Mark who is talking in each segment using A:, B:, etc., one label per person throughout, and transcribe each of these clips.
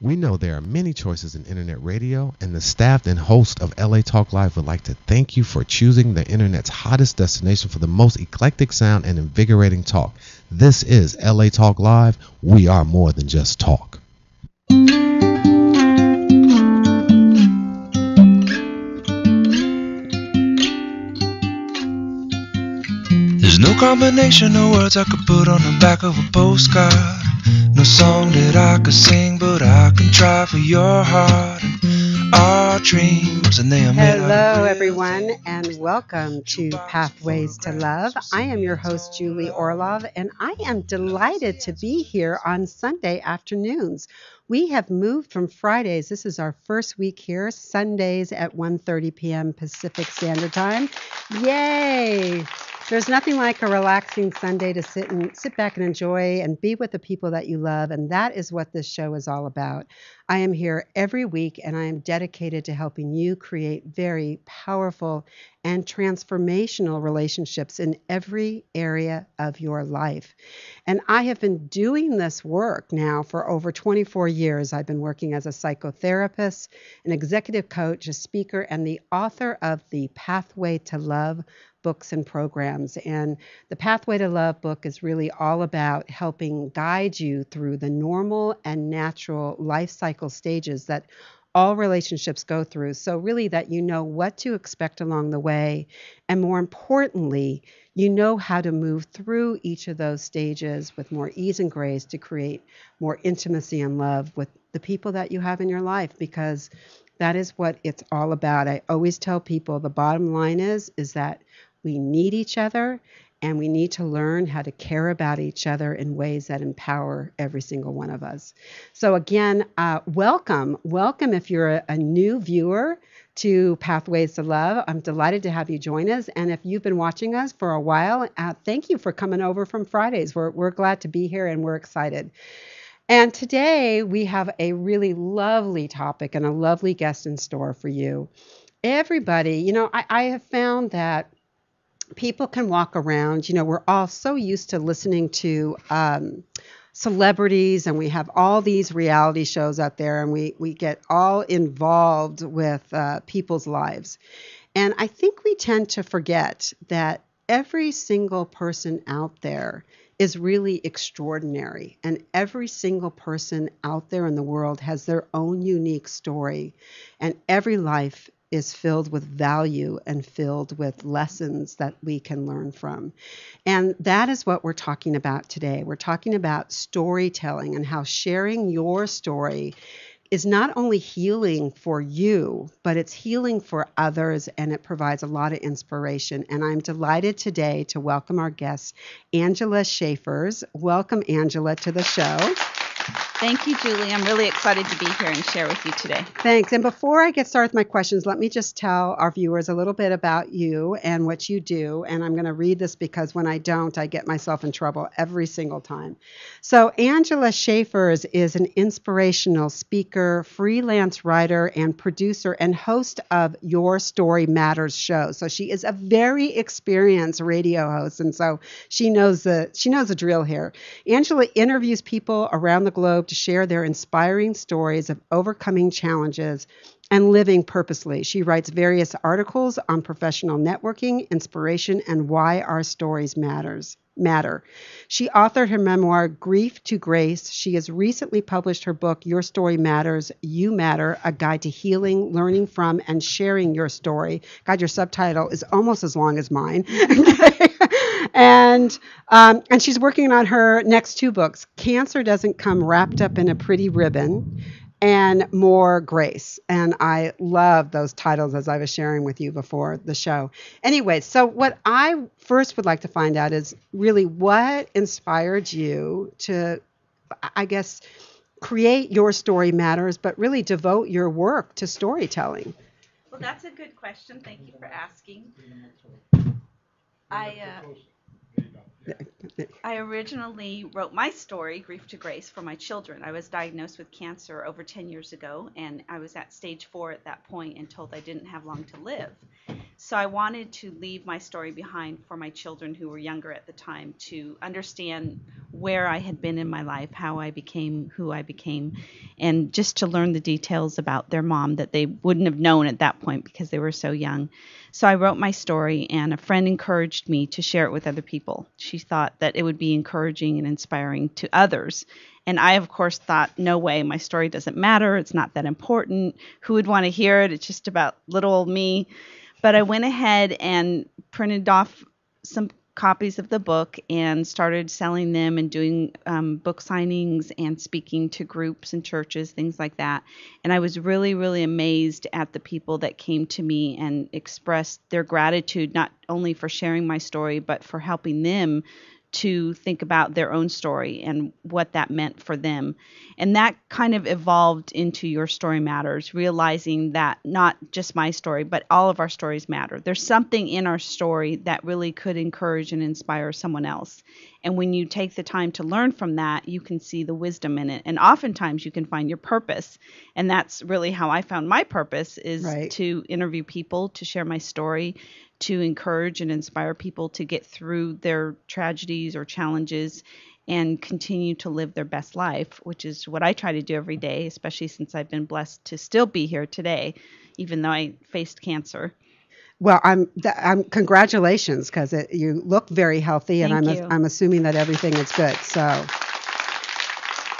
A: We know there are many choices in internet radio, and the staff and host of LA Talk Live would like to thank you for choosing the internet's hottest destination for the most eclectic sound and invigorating talk. This is LA Talk Live. We are more than just talk.
B: There's no combination of words I could put on the back of a postcard. No song that I could sing, but I can try for your heart and our dreams, and they are made out of
C: Hello,
B: real
C: everyone,
B: things.
C: and welcome to Pathways to Love. I am your host, Julie Orlov, and I am delighted to be here on Sunday afternoons. We have moved from Fridays. This is our first week here, Sundays at 1:30 p.m. Pacific Standard Time. Yay! There's nothing like a relaxing Sunday to sit back and enjoy and be with the people that you love, and that is what this show is all about. I am here every week, and I am dedicated to helping you create very powerful and transformational relationships in every area of your life. And I have been doing this work now for over 24 years. I've been working as a psychotherapist, an executive coach, a speaker, and the author of the Pathway to Love books and programs. And the Pathway to Love book is really all about helping guide you through the normal and natural life cycle stages that all relationships go through. So really that you know what to expect along the way. And more importantly, you know how to move through each of those stages with more ease and grace to create more intimacy and love with the people that you have in your life, because that is what it's all about. I always tell people the bottom line is that we need each other, and we need to learn how to care about each other in ways that empower every single one of us. So again, welcome if you're a new viewer to Pathways to Love. I'm delighted to have you join us. And if you've been watching us for a while, thank you for coming over from Fridays. We're glad to be here, and we're excited. And today we have a really lovely topic and a lovely guest in store for you. Everybody, I have found that people can walk around, we're all so used to listening to celebrities, and we have all these reality shows out there, and we get all involved with people's lives. And I think we tend to forget that every single person out there is really extraordinary, and every single person out there in the world has their own unique story, and every life is filled with value and filled with lessons that we can learn from. And that is what we're talking about today. We're talking about storytelling and how sharing your story is not only healing for you, but it's healing for others, and it provides a lot of inspiration. And I'm delighted today to welcome our guest, Angela Schaefers. Welcome, Angela, to the show.
D: Thank you, Julie. I'm really excited to be here and share with you today.
C: Thanks. And before I get started with my questions, let me just tell our viewers a little bit about you and what you do. And I'm going to read this because when I don't, I get myself in trouble every single time. So Angela Schaefers is an inspirational speaker, freelance writer, and producer and host of Your Story Matters show. So she is a very experienced radio host, and so she knows the drill here. Angela interviews people around the globe to share their inspiring stories of overcoming challenges and living purposely. She writes various articles on professional networking, inspiration, and why our stories matter. She authored her memoir, Grief to Grace. She has recently published her book, Your Story Matters, You Matter, A Guide to Healing, Learning from, and Sharing Your Story. God, your subtitle is almost as long as mine. And she's working on her next two books, Cancer Doesn't Come Wrapped Up in a Pretty Ribbon, and More Grace. And I love those titles, as I was sharing with you before the show. Anyway, so what I first would like to find out is really what inspired you to, I guess, create Your Story Matters, but really devote your work to storytelling.
D: Well, that's a good question. Thank you for asking. I originally wrote my story, Grief to Grace, for my children. I was diagnosed with cancer over 10 years ago, and I was at stage 4 at that point and told I didn't have long to live. So I wanted to leave my story behind for my children who were younger at the time to understand where I had been in my life, how I became who I became, and just to learn the details about their mom that they wouldn't have known at that point because they were so young. So I wrote my story, and a friend encouraged me to share it with other people. She thought that it would be encouraging and inspiring to others. And I, of course, thought, no way, my story doesn't matter. It's not that important. Who would want to hear it? It's just about little old me. But I went ahead and printed off some copies of the book and started selling them and doing book signings and speaking to groups and churches, things like that. And I was really, really amazed at the people that came to me and expressed their gratitude, not only for sharing my story, but for helping them to think about their own story and what that meant for them. And that kind of evolved into Your Story Matters, realizing that not just my story, but all of our stories matter. There's something in our story that really could encourage and inspire someone else. And when you take the time to learn from that, you can see the wisdom in it. And oftentimes you can find your purpose. And that's really how I found my purpose, is to interview people, to share my story, to encourage and inspire people to get through their tragedies or challenges and continue to live their best life, which is what I try to do every day, especially since I've been blessed to still be here today, even though I faced cancer.
C: Well, I'm congratulations, because you look very healthy, and I'm assuming that everything is good. So,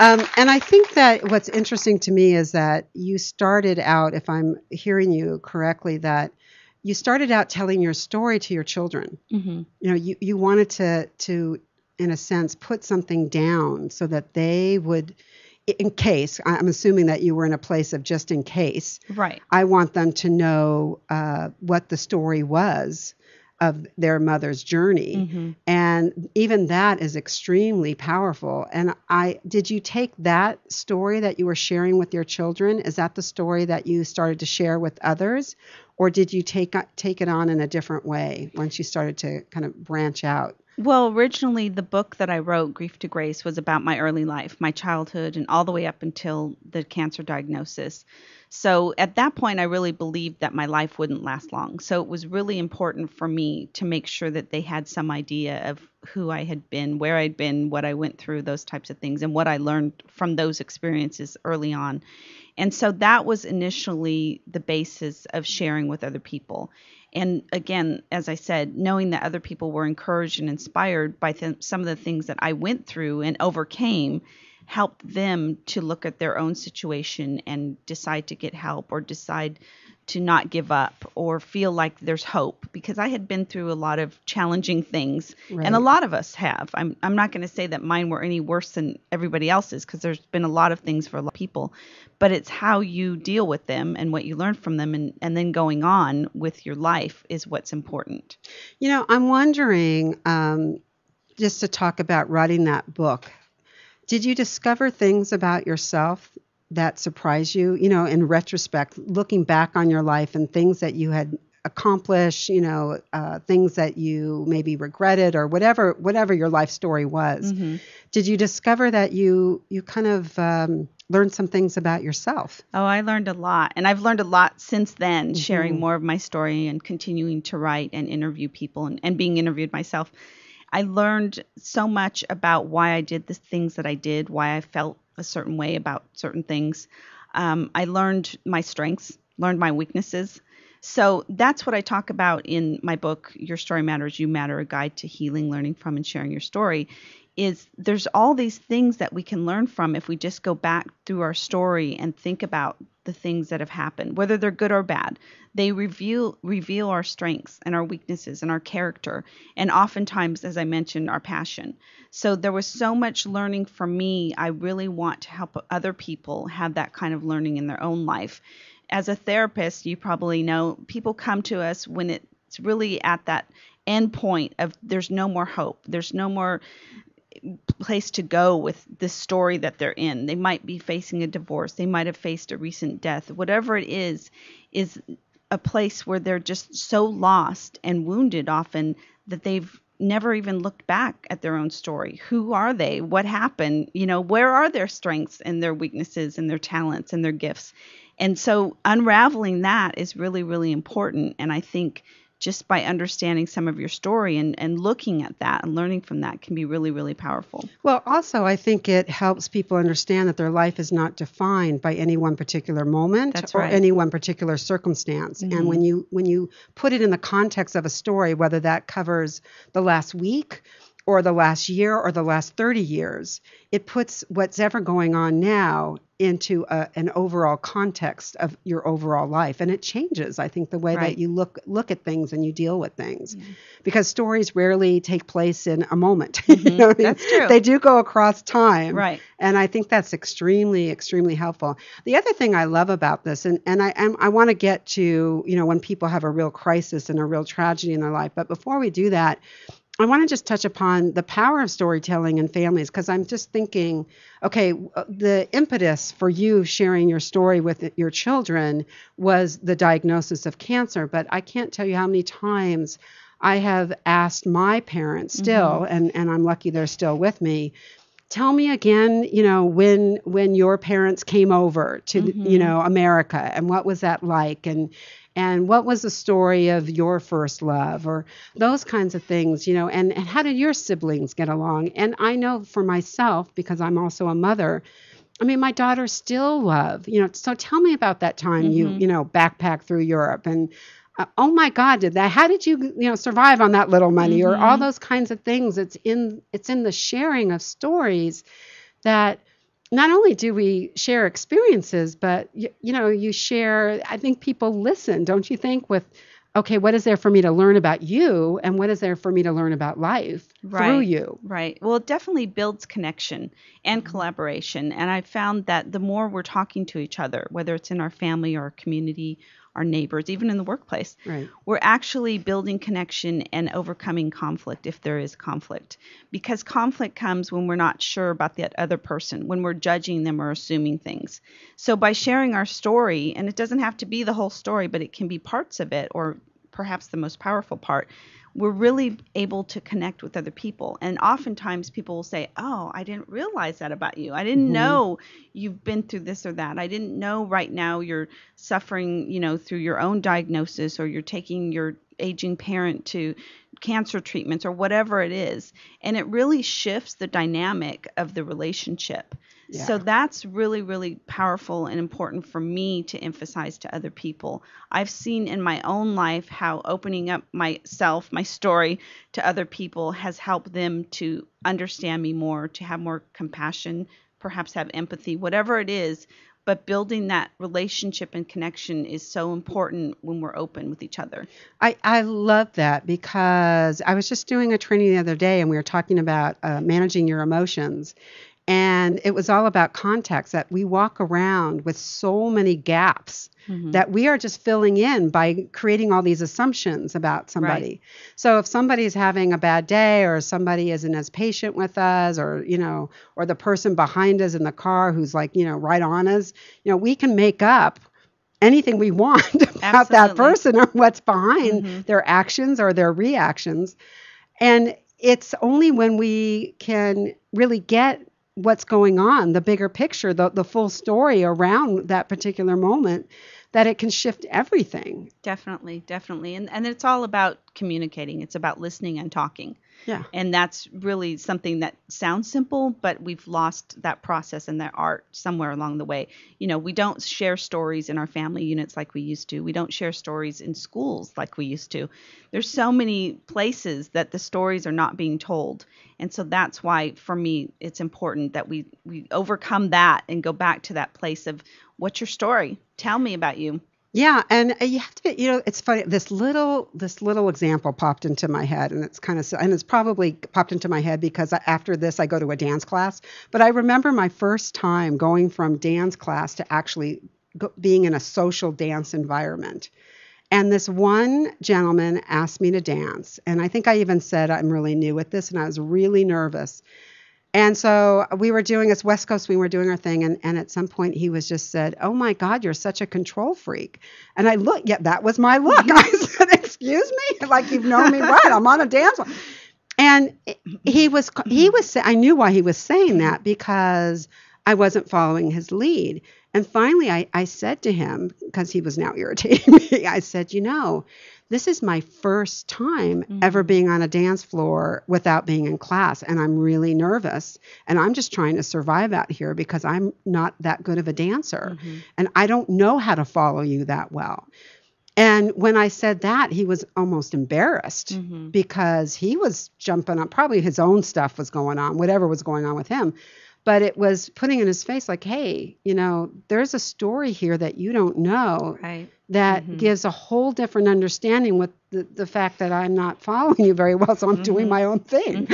C: and I think that what's interesting to me is that you started out, if I'm hearing you correctly, that you started out telling your story to your children.
D: Mm-hmm.
C: You know, you wanted to, in a sense, put something down so that they would, in case, I'm assuming that you were in a place of just in case.
D: Right.
C: I want them to know what the story was of their mother's journey.
D: Mm-hmm.
C: And even that is extremely powerful. And did you take that story that you were sharing with your children? Is that the story that you started to share with others? Or did you take it on in a different way once you started to kind of branch out?
D: Well, originally the book that I wrote, Grief to Grace, was about my early life, my childhood, and all the way up until the cancer diagnosis. So at that point, I really believed that my life wouldn't last long. So it was really important for me to make sure that they had some idea of who I had been, where I'd been, what I went through, those types of things, and what I learned from those experiences early on. And so that was initially the basis of sharing with other people. And again, as I said, knowing that other people were encouraged and inspired by some of the things that I went through and overcame helped them to look at their own situation and decide to get help or decide to not give up or feel like there's hope, because I had been through a lot of challenging things,
C: right.
D: And a lot of us have. I'm not going to say that mine were any worse than everybody else's, because there's been a lot of things for a lot of people, but it's how you deal with them and what you learn from them, and then going on with your life is what's important.
C: You know, I'm wondering, just to talk about writing that book, did you discover things about yourself that surprised you, you know, in retrospect, looking back on your life and things that you had accomplished, you know, things that you maybe regretted or whatever your life story was?
D: Mm-hmm.
C: Did you discover that you kind of learned some things about yourself?
D: Oh, I learned a lot. And I've learned a lot since then, sharing more of my story and continuing to write and interview people and being interviewed myself. I learned so much about why I did the things that I did, why I felt a certain way about certain things. I learned my strengths, learned my weaknesses. So that's what I talk about in my book, Your Story Matters, You Matter, A Guide to Healing, Learning from, and Sharing Your Story, is there's all these things that we can learn from if we just go back through our story and think about the things that have happened, whether they're good or bad. They reveal our strengths and our weaknesses and our character, and oftentimes, as I mentioned, our passion. So there was so much learning for me. I really want to help other people have that kind of learning in their own life. As a therapist, you probably know people come to us when it's really at that end point of there's no more hope. There's no more place to go with this story that they're in. They might be facing a divorce. They might have faced a recent death. Whatever it is a place where they're just so lost and wounded often that they've never even looked back at their own story. Who are they? What happened? You know, where are their strengths and their weaknesses and their talents and their gifts? And so unraveling that is really, really important. And I think just by understanding some of your story and looking at that and learning from that can be really, really powerful.
C: Well, also, I think it helps people understand that their life is not defined by any one particular moment
D: That's
C: or
D: right.
C: any one particular circumstance. And when you put it in the context of a story, whether that covers the last week or the last year or the last 30 years, it puts what's ever going on now into an overall context of your overall life. And it changes, I think, the way
D: Right.
C: that you look at things and you deal with things. Because stories rarely take place in a moment. You know what I mean?
D: That's true.
C: They do go across time.
D: Right.
C: And I think that's extremely, extremely helpful. The other thing I love about this, and I want to get to, when people have a real crisis and a real tragedy in their life. But before we do that, I want to just touch upon the power of storytelling in families, because I'm just thinking, okay, the impetus for you sharing your story with your children was the diagnosis of cancer. But I can't tell you how many times I have asked my parents still, and I'm lucky they're still with me, tell me again, when your parents came over to, America, and what was that like? And what was the story of your first love, or those kinds of things, and how did your siblings get along? And I know for myself, because I'm also a mother, I mean, my daughters still love, so tell me about that time you backpacked through Europe, and oh my God, how did you, survive on that little money, or all those kinds of things. It's in the sharing of stories that not only do we share experiences, but, you share, I think people listen, don't you think, with, okay, what is there for me to learn about you, and what is there for me to learn about life through you?
D: Right. Well, it definitely builds connection and collaboration. And I found that the more we're talking to each other, whether it's in our family or our community, our neighbors, even in the workplace,
C: Right.
D: we're actually building connection and overcoming conflict if there is conflict. Because conflict comes when we're not sure about that other person, when we're judging them or assuming things. So by sharing our story, and it doesn't have to be the whole story, but it can be parts of it, or perhaps the most powerful part, we're really able to connect with other people. And oftentimes people will say, oh, I didn't realize that about you. I didn't know you've been through this or that. I didn't know right now you're suffering, through your own diagnosis, or you're taking your aging parent to cancer treatments, or whatever it is. And it really shifts the dynamic of the relationship.
C: Yeah.
D: So that's really, really powerful and important for me to emphasize to other people. I've seen in my own life how opening up myself, my story, to other people has helped them to understand me more, to have more compassion, perhaps have empathy, whatever it is. But building that relationship and connection is so important when we're open with each other.
C: I love that, because I was just doing a training the other day, and we were talking about managing your emotions. And it was all about context, that we walk around with so many gaps that we are just filling in by creating all these assumptions about somebody.
D: Right.
C: So if somebody's having a bad day, or somebody isn't as patient with us, or, or the person behind us in the car who's like, right on us, we can make up anything we want about that person, or what's behind their actions or their reactions. And it's only when we can really get what's going on, the bigger picture, the full story around that particular moment, that it can shift everything.
D: Definitely. And it's all about communicating. It's about listening and talking.
C: Yeah.
D: And that's really something that sounds simple, but we've lost that process and that art somewhere along the way. We don't share stories in our family units like we used to. We don't share stories in schools like we used to. There's so many places that the stories are not being told. And so that's why, for me, it's important that we overcome that and go back to that place of, what's your story? Tell me about you.
C: Yeah, and you have to, it's funny. This little example popped into my head, and it's probably popped into my head because after this I go to a dance class. But I remember my first time going from dance class to actually being in a social dance environment. And this one gentleman asked me to dance, and I think I even said I'm really new at this, and I was really nervous. And so we were doing this West Coast, we were doing our thing, and at some point he was just said, "Oh my God, you're such a control freak." And I looked, yeah, that was my look. I said, "Excuse me? Like, you've known me what? I'm on a dance floor." And he was, I knew why he was saying that, because I wasn't following his lead. And finally, I said to him, because he was now irritating me, I said, this is my first time ever being on a dance floor without being in class. And I'm really nervous. And I'm just trying to survive out here because I'm not that good of a dancer. And I don't know how to follow you that well. And when I said that, he was almost embarrassed because he was jumping up. Probably his own stuff was going on, whatever was going on with him. But it was putting in his face like, hey, there's a story here that you don't know that gives a whole different understanding with the fact that I'm not following you very well. So I'm doing my own thing,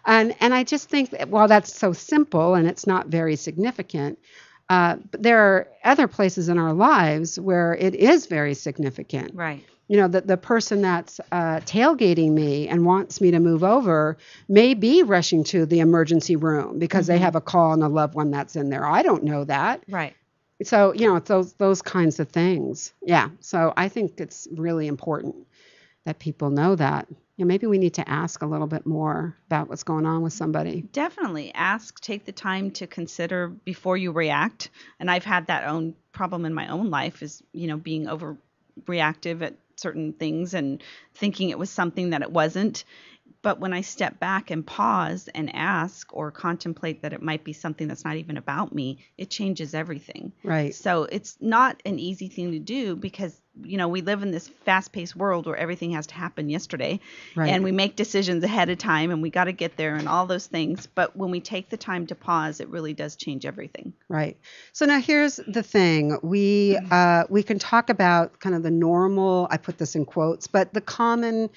C: And I just think that while that's so simple and it's not very significant, but there are other places in our lives where it is very significant.
D: Right.
C: The person that's tailgating me and wants me to move over may be rushing to the emergency room because they have a call on a loved one that's in there. I don't know that.
D: Right.
C: So, it's those kinds of things. Yeah. So I think it's really important that people know that. Maybe we need to ask a little bit more about what's going on with somebody.
D: Definitely ask, take the time to consider before you react. And I've had that own problem in my own life is, being overreactive at certain things and thinking it was something that it wasn't. But when I step back and pause and ask or contemplate that it might be something that's not even about me, it changes everything.
C: Right.
D: So it's not an easy thing to do because, we live in this fast-paced world where everything has to happen yesterday.
C: Right.
D: And we make decisions ahead of time and we got to get there and all those things. But when we take the time to pause, it really does change everything.
C: Right. So now here's the thing. We can talk about kind of the normal, I put this in quotes, but the common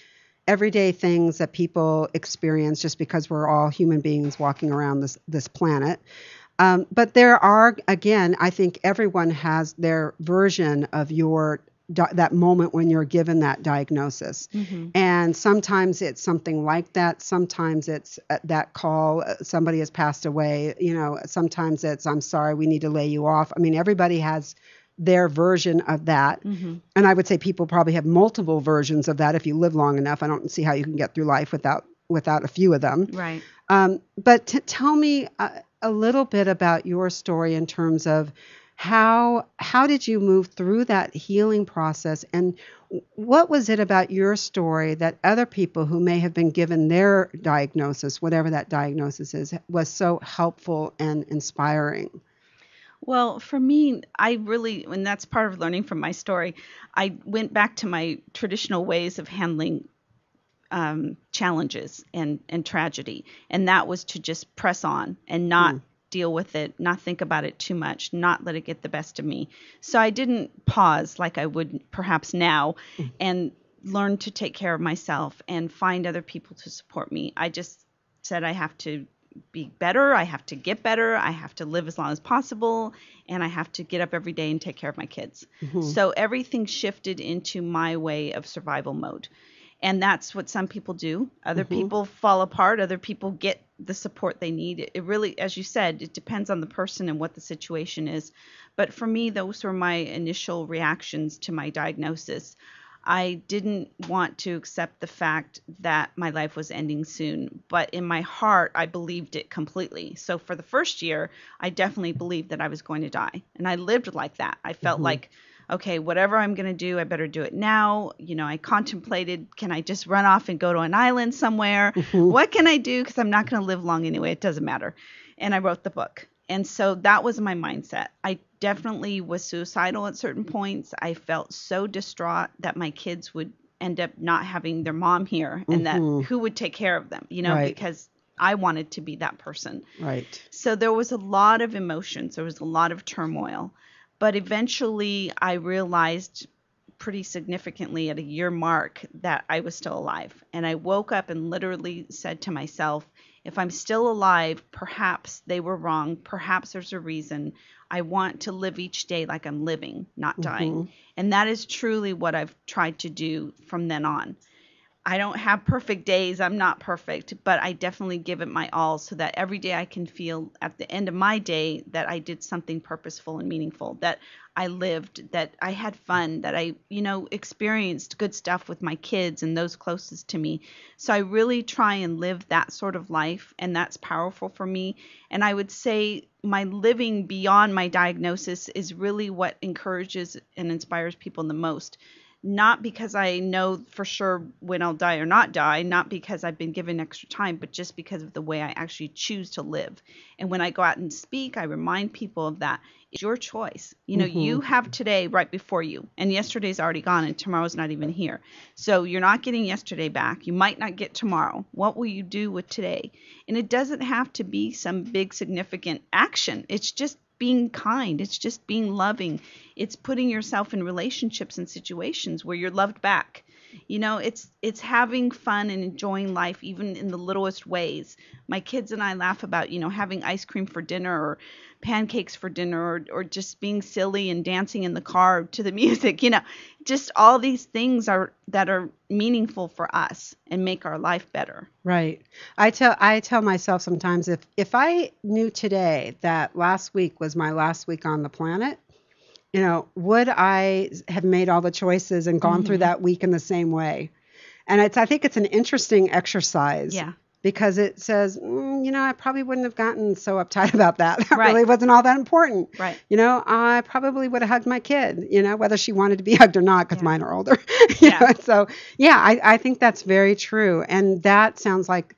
C: everyday things that people experience just because we're all human beings walking around this planet. But there are, again, I think everyone has their version of that moment when you're given that diagnosis. And sometimes it's something like that. Sometimes it's that call, somebody has passed away. Sometimes it's, I'm sorry, we need to lay you off. I mean, everybody has their version of that. And I would say people probably have multiple versions of that if you live long enough. I don't see how you can get through life without a few of them.
D: Right.
C: But tell me a little bit about your story in terms of how did you move through that healing process, and what was it about your story that other people who may have been given their diagnosis, whatever that diagnosis is, was so helpful and inspiring?
D: Well, for me, and that's part of learning from my story, I went back to my traditional ways of handling challenges and tragedy. And that was to just press on and not deal with it, not think about it too much, not let it get the best of me. So I didn't pause like I would perhaps now and learn to take care of myself and find other people to support me. I just said I have to be better. I have to get better. I have to live as long as possible. And I have to get up every day and take care of my kids. So everything shifted into my way of survival mode. And that's what some people do. Other people fall apart. Other people get the support they need. It really, as you said, it depends on the person and what the situation is. But for me, those were my initial reactions to my diagnosis. I didn't want to accept the fact that my life was ending soon, but in my heart, I believed it completely. So for the first year, I definitely believed that I was going to die. And I lived like that. I felt like, okay, whatever I'm going to do, I better do it now. I contemplated, can I just run off and go to an island somewhere? What can I do? Because I'm not going to live long anyway. It doesn't matter. And I wrote the book. And so that was my mindset. I definitely was suicidal at certain points. I felt so distraught that my kids would end up not having their mom here and that who would take care of them, because I wanted to be that person.
C: Right.
D: So there was a lot of emotions. There was a lot of turmoil. But eventually I realized pretty significantly at a year mark that I was still alive. And I woke up and literally said to myself, if I'm still alive, perhaps they were wrong. Perhaps there's a reason. I want to live each day like I'm living, not dying. And that is truly what I've tried to do from then on. I don't have perfect days. I'm not perfect, but I definitely give it my all so that every day I can feel at the end of my day that I did something purposeful and meaningful, that I lived, that I had fun, that I, experienced good stuff with my kids and those closest to me. So I really try and live that sort of life, and that's powerful for me. And I would say my living beyond my diagnosis is really what encourages and inspires people the most. Not because I know for sure when I'll die or not die, not because I've been given extra time, but just because of the way I actually choose to live. And when I go out and speak, I remind people of that. It's your choice. You have today right before you, and yesterday's already gone, and tomorrow's not even here. So you're not getting yesterday back. You might not get tomorrow. What will you do with today? And it doesn't have to be some big significant action. It's just being kind. It's just being loving. It's putting yourself in relationships and situations where you're loved back. It's having fun and enjoying life even in the littlest ways. My kids and I laugh about, having ice cream for dinner or pancakes for dinner, or just being silly and dancing in the car to the music. Just all these things that are meaningful for us and make our life better.
C: Right. I tell myself sometimes, if I knew today that last week was my last week on the planet, would I have made all the choices and gone through that week in the same way? And I think it's an interesting exercise.
D: Yeah.
C: Because it says, I probably wouldn't have gotten so uptight about that. That
D: Right.
C: really wasn't all that important.
D: Right.
C: I probably would have hugged my kid, whether she wanted to be hugged or not, because
D: Yeah.
C: mine are older.
D: Yeah.
C: So, yeah, I think that's very true. And that sounds like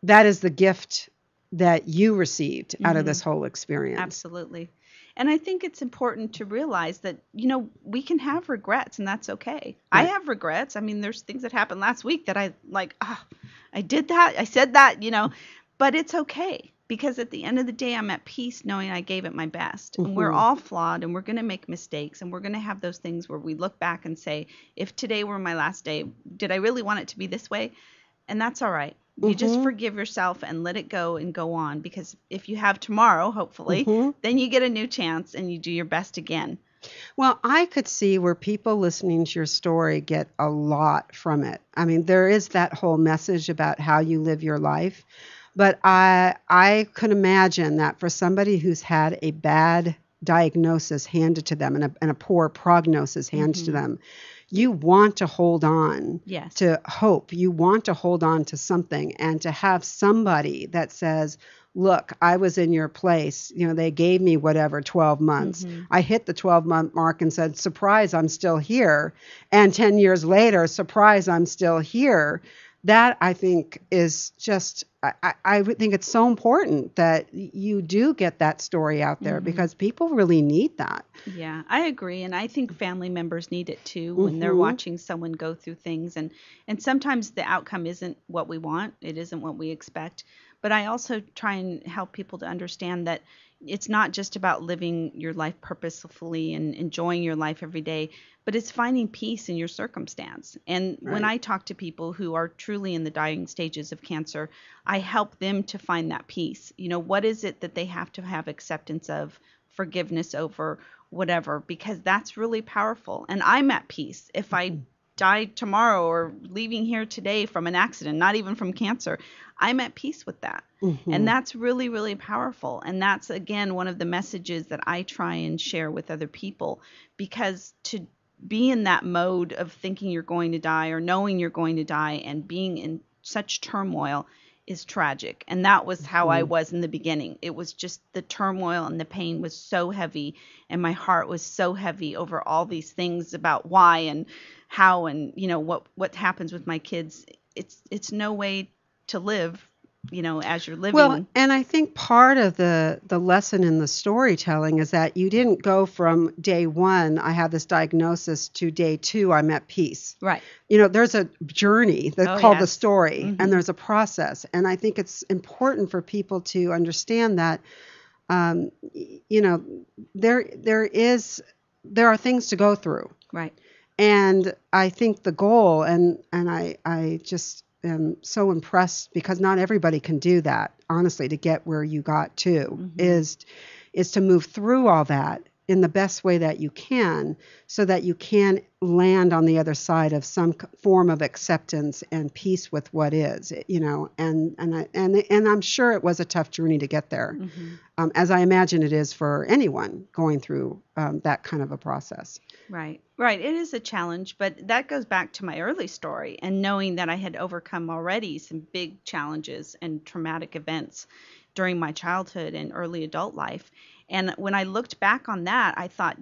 C: that is the gift that you received out of this whole experience.
D: Absolutely. And I think it's important to realize that, we can have regrets, and that's okay.
C: Right.
D: I have regrets. I mean, there's things that happened last week that I like, I did that. I said that, but it's okay, because at the end of the day, I'm at peace knowing I gave it my best. And we're all flawed, and we're going to make mistakes, and we're going to have those things where we look back and say, if today were my last day, did I really want it to be this way? And that's all right. You just forgive yourself and let it go and go on, because if you have tomorrow, hopefully, then you get a new chance and you do your best again.
C: Well, I could see where people listening to your story get a lot from it. I mean, there is that whole message about how you live your life. But I could imagine that for somebody who's had a bad diagnosis handed to them and a poor prognosis handed to them, you want to hold on
D: Yes.
C: to hope. You want to hold on to something, and to have somebody that says, look, I was in your place. They gave me whatever, 12 months. I hit the 12-month mark and said, surprise, I'm still here. And 10 years later, surprise, I'm still here. That, I think, is just, I would think it's so important that you do get that story out there, because people really need that.
D: Yeah, I agree. And I think family members need it too when they're watching someone go through things. And sometimes the outcome isn't what we want. It isn't what we expect. But I also try and help people to understand that it's not just about living your life purposefully and enjoying your life every day, but it's finding peace in your circumstance. And when I talk to people who are truly in the dying stages of cancer, I help them to find that peace. What is it that they have to have acceptance of, forgiveness over, whatever, because that's really powerful. And I'm at peace. If I die tomorrow or leaving here today from an accident, not even from cancer, I'm at peace with that. And that's really, really powerful. And that's, again, one of the messages that I try and share with other people, because to be in that mode of thinking you're going to die or knowing you're going to die and being in such turmoil is tragic. And that was how I was in the beginning. It was just the turmoil and the pain was so heavy, and my heart was so heavy over all these things about why and how and what happens with my kids. It's no way to live as you're living.
C: Well, and I think part of the lesson in the storytelling is that you didn't go from day one, I have this diagnosis, to day two, I'm at peace.
D: Right.
C: There's a journey that's called the
D: yes.
C: story, and there's a process. And I think it's important for people to understand that, there are things to go through.
D: Right.
C: And I think the goal, and I just am so impressed, because not everybody can do that, honestly, to get where you got to, is to move through all that in the best way that you can, so that you can land on the other side of some form of acceptance and peace with what is, and I'm sure it was a tough journey to get there, as I imagine it is for anyone going through that kind of a process.
D: Right. Right. It is a challenge, but that goes back to my early story and knowing that I had overcome already some big challenges and traumatic events during my childhood and early adult life. And when I looked back on that, I thought,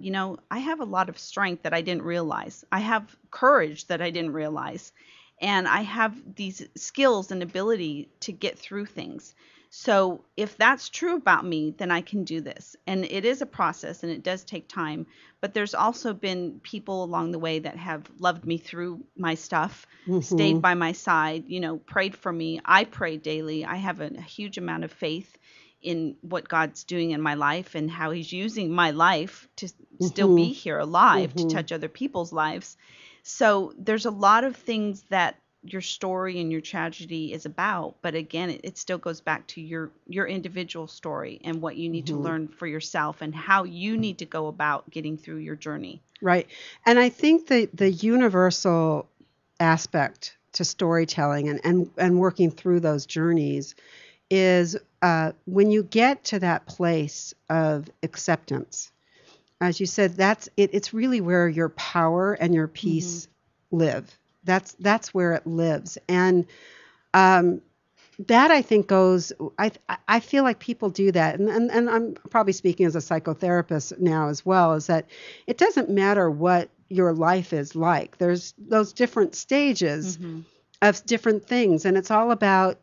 D: I have a lot of strength that I didn't realize. I have courage that I didn't realize. And I have these skills and ability to get through things. So if that's true about me, then I can do this. And it is a process and it does take time. But there's also been people along the way that have loved me through my stuff, stayed by my side, prayed for me. I pray daily. I have a huge amount of faith in what God's doing in my life and how he's using my life to still be here alive, to touch other people's lives. So there's a lot of things that your story and your tragedy is about, but again, it still goes back to your individual story and what you need to learn for yourself and how you need to go about getting through your journey.
C: Right. And I think that the universal aspect to storytelling and working through those journeys is when you get to that place of acceptance, as you said, it's really where your power and your peace live. That's where it lives. And that I think goes, I feel like people do that. And I'm probably speaking as a psychotherapist now as well, is that it doesn't matter what your life is like. There's those different stages of different things. And it's all about,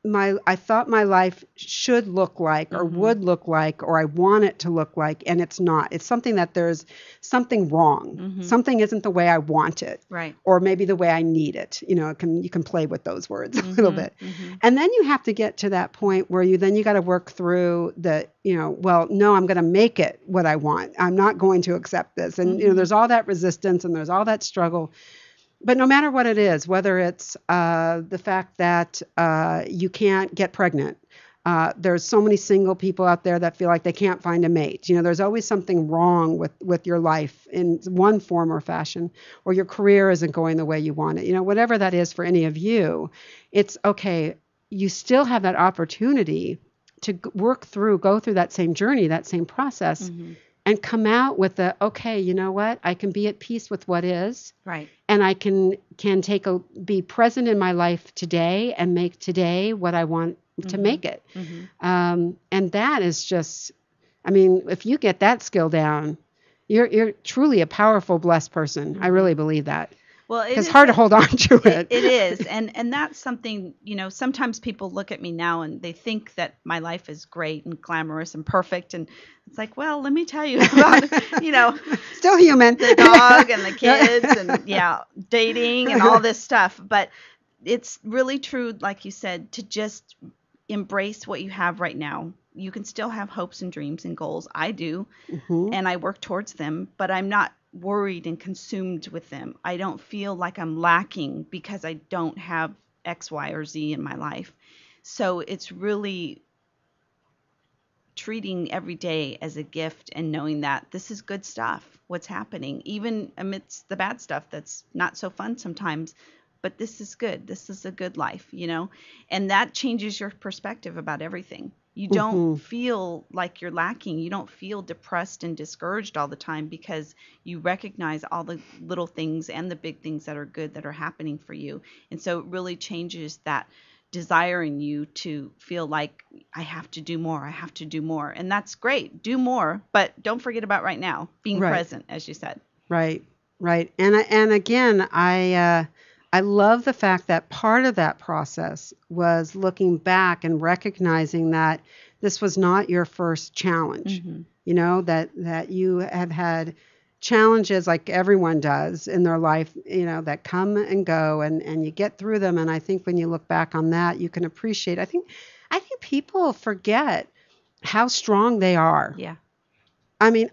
C: I thought my life should look like or would look like, or I want it to look like, and it's not. It's something that there's something wrong. Something isn't the way I want it,
D: right?
C: Or maybe the way I need it. You can play with those words a little bit, and then you have to get to that point where you got to work through the, well, no, I'm going to make it what I want. I'm not going to accept this, and there's all that resistance and there's all that struggle. But no matter what it is, whether it's the fact that you can't get pregnant, there's so many single people out there that feel like they can't find a mate. There's always something wrong with your life in one form or fashion, or your career isn't going the way you want it. Whatever that is for any of you, it's okay. You still have that opportunity to go through that same journey, that same process. And come out with okay, you know what? I can be at peace with what is.
D: Right.
C: And I can be present in my life today and make today what I want to make it. And that is just, if you get that skill down, you're truly a powerful, blessed person. I really believe that.
D: Well,
C: it's hard to hold on to it.
D: It is. And that's something, sometimes people look at me now and they think that my life is great and glamorous and perfect. And it's like, well, let me tell you about,
C: still human,
D: the dog and the kids and dating and all this stuff. But it's really true, like you said, to just embrace what you have right now. You can still have hopes and dreams and goals. I do. And I work towards them, but I'm not worried and consumed with them. I don't feel like I'm lacking because I don't have X, Y, or Z in my life. So it's really treating every day as a gift and knowing that this is good stuff, what's happening, even amidst the bad stuff that's not so fun sometimes. But this is good. This is a good life, and that changes your perspective about everything. You don't feel like you're lacking. You don't feel depressed and discouraged all the time because you recognize all the little things and the big things that are good that are happening for you. And so it really changes that desire in you to feel like I have to do more. I have to do more. And that's great. Do more, but don't forget about right now, being present, as you said.
C: Right. And again, I love the fact that part of that process was looking back and recognizing that this was not your first challenge, that you have had challenges like everyone does in their life, that come and go and you get through them. And I think when you look back on that, you can appreciate, I think people forget how strong they are.
D: Yeah.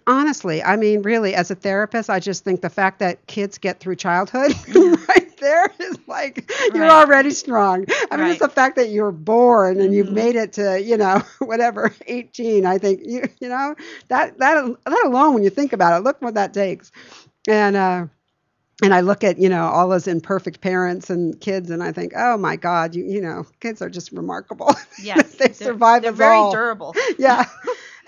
C: Honestly, really, as a therapist, I just think the fact that kids get through childhood, right? there is like, you're
D: Right.
C: already strong. I mean, it's
D: Right.
C: the fact that you're born and you've
D: Mhm.
C: made it to, whatever, 18. I think, that alone, when you think about it, look what that takes. And I look at, all those imperfect parents and kids, and I think, oh my God, kids are just remarkable.
D: Yes.
C: They survive
D: They're
C: us
D: very
C: all.
D: durable.
C: Yeah.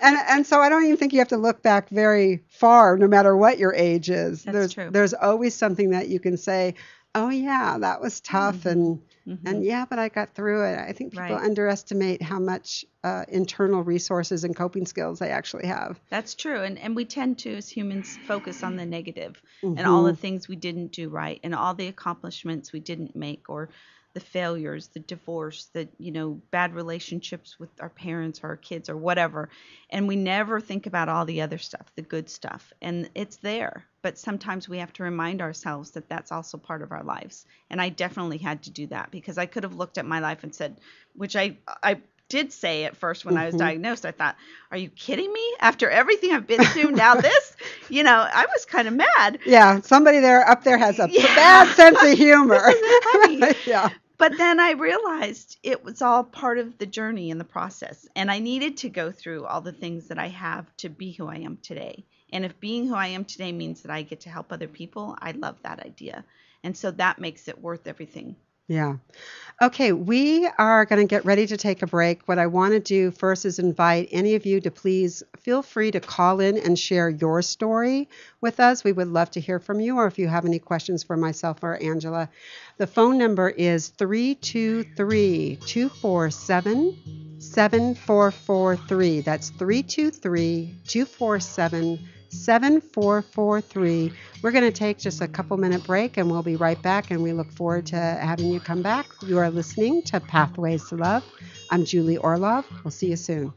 C: And so I don't even think you have to look back very far, no matter what your age is.
D: That's true.
C: There's always something that you can say, oh yeah, that was tough, and yeah, but I got through it. I think people
D: Right.
C: underestimate how much internal resources and coping skills they actually have.
D: That's true. And we tend to, as humans, focus on the negative and all the things we didn't do right and all the accomplishments we didn't make, or the failures, the divorce, the, bad relationships with our parents or our kids or whatever. And we never think about all the other stuff, the good stuff. And it's there. But sometimes we have to remind ourselves that that's also part of our lives. And I definitely had to do that, because I could have looked at my life and said, which I did say at first when I was diagnosed, I thought, are you kidding me? After everything I've been through, now this, I was kind of mad.
C: Yeah, somebody up there has a bad sense of humor.
D: This isn't funny.
C: Yeah.
D: But then I realized it was all part of the journey and the process. And I needed to go through all the things that I have to be who I am today. And if being who I am today means that I get to help other people, I love that idea. And so that makes it worth everything.
C: Yeah. Okay, we are going to get ready to take a break. What I want to do first is invite any of you to please feel free to call in and share your story with us. We would love to hear from you, or if you have any questions for myself or Angela. The phone number is 323-247-7443. That's 323-247-7443. We're going to take just a couple-minute break, and we'll be right back, and we look forward to having you come back. You are listening to Pathways to Love. I'm Julie Orlov. We'll see you soon.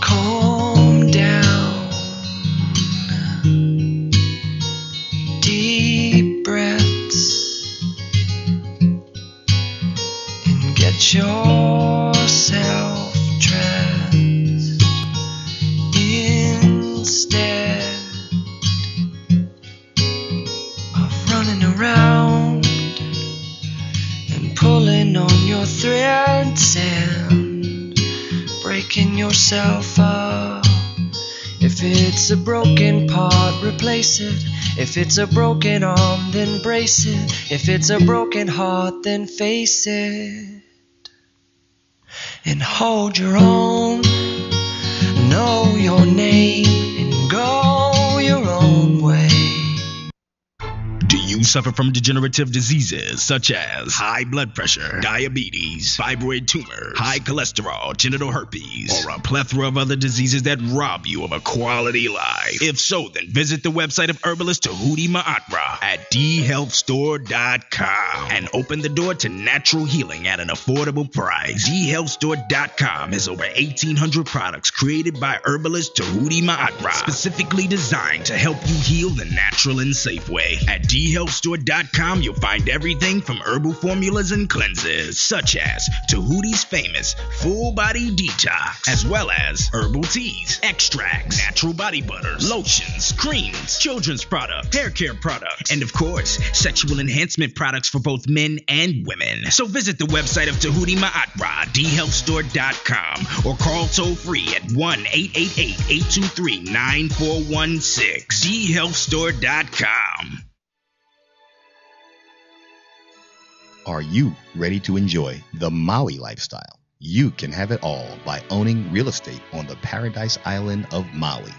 B: Calm down. Deep breaths. And get yourself dressed. Instead of running around and pulling on your threads and breaking yourself up. If it's a broken part, replace it. If it's a broken arm, then brace it. If it's a broken heart, then face it. And hold your own. Know your name and go your own way.
E: Do you suffer from degenerative diseases such as high blood pressure, diabetes, fibroid tumors, high cholesterol, genital herpes, or a plethora of other diseases that rob you of a quality life? If so, then visit the website of herbalist Tahuti Ma'atra at dhealthstore.com and open the door to natural healing at an affordable price. dhealthstore.com has over 1,800 products created by herbalist Tahuti Ma'atra, specifically designed to help you heal the natural and safe way. At dhealthstore.com, you'll find everything from herbal formulas and cleanses, such as Tahuti's famous full body detox, as well as herbal teas, extracts, natural body butters, lotions, creams, children's products, hair care products, and of course, sexual enhancement products for both men and women. So visit the website of Tahuti Ma'atra, dhealthstore.com, or call toll free at 1-888-823-9416. dhealthstore.com.
F: Are you ready to enjoy the Maui lifestyle? You can have it all by owning real estate on the paradise island of Maui.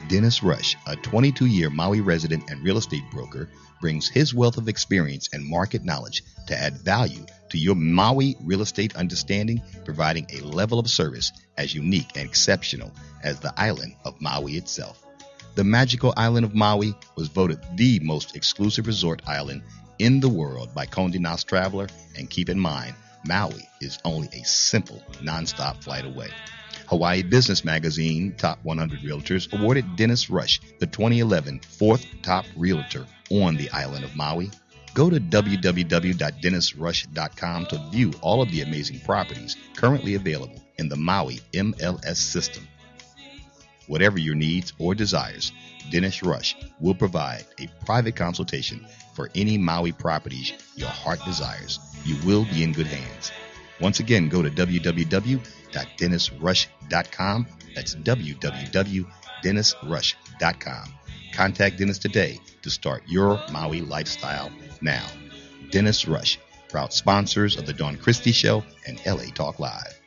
F: Dennis Rush, a 22-year Maui resident and real estate broker, brings his wealth of experience and market knowledge to add value to your Maui real estate understanding, providing a level of service as unique and exceptional as the island of Maui itself. The magical island of Maui was voted the most exclusive resort island in the world by Condé Nast Traveler, and keep in mind, Maui is only a simple, non-stop flight away. Hawaii Business Magazine Top 100 Realtors awarded Dennis Rush the 2011 fourth top realtor on the island of Maui. Go to www.dennisrush.com to view all of the amazing properties currently available in the Maui MLS system. Whatever your needs or desires, Dennis Rush will provide a private consultation for any Maui properties your heart desires. You will be in good hands. Once again, go to www.dennisrush.com. That's www.dennisrush.com. Contact Dennis today to start your Maui lifestyle now. Dennis Rush, proud sponsors of the Dawn Christie Show and LA Talk Live.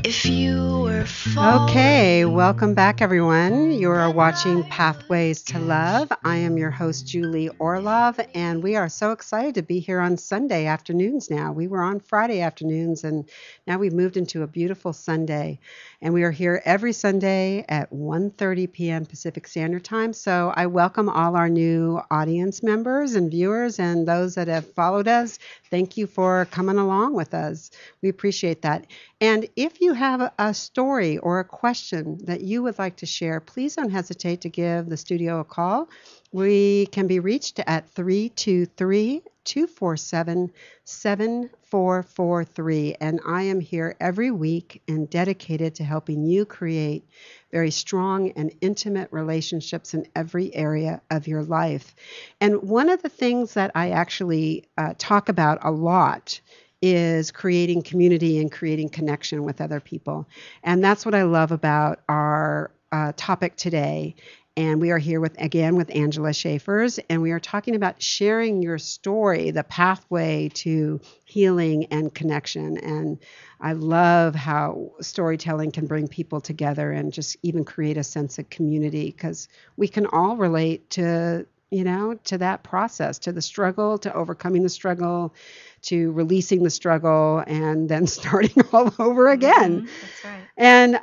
B: If you were
C: Okay, welcome back, everyone. You are watching Pathways to Love. I am your host, Julie Orlov, and we are so excited to be here on Sunday afternoons now. We were on Friday afternoons, and now we've moved into a beautiful Sunday. And we are here every Sunday at 1:30 p.m. Pacific Standard Time. So I welcome all our new audience members and viewers and those that have followed us. Thank you for coming along with us. We appreciate that. And if you have a story or a question that you would like to share, please don't hesitate to give the studio a call. We can be reached at 323-247-7443. And I am here every week and dedicated to helping you create very strong and intimate relationships in every area of your life. And one of the things that I actually talk about a lot is creating community and creating connection with other people. And that's what I love about our topic today. And we are here with Angela Schaefers, and we are talking about sharing your story, the pathway to healing and connection. And I love how storytelling can bring people together and just even create a sense of community, because we can all relate to that process, to the struggle, to overcoming the struggle, to releasing the struggle, and then starting all over again.
D: That's right.
C: And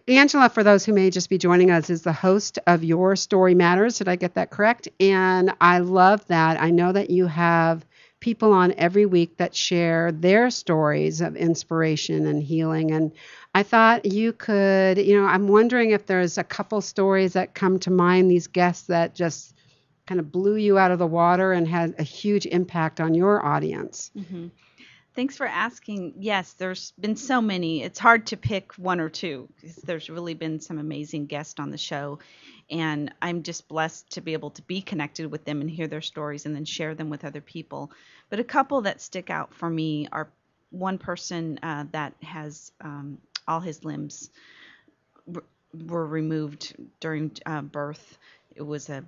C: Angela, for those who may just be joining us, is the host of Your Story Matters. Did I get that correct? And I love that. I know that you have people on every week that share their stories of inspiration and healing. And I thought you could, I'm wondering if there's a couple stories that come to mind, these guests that just kind of blew you out of the water and had a huge impact on your audience.
D: Mm-hmm. Thanks for asking. Yes, there's been so many. It's hard to pick one or two because there's really been some amazing guests on the show. And I'm just blessed to be able to be connected with them and hear their stories and then share them with other people. But a couple that stick out for me are one person that has all his limbs were removed during birth. It was a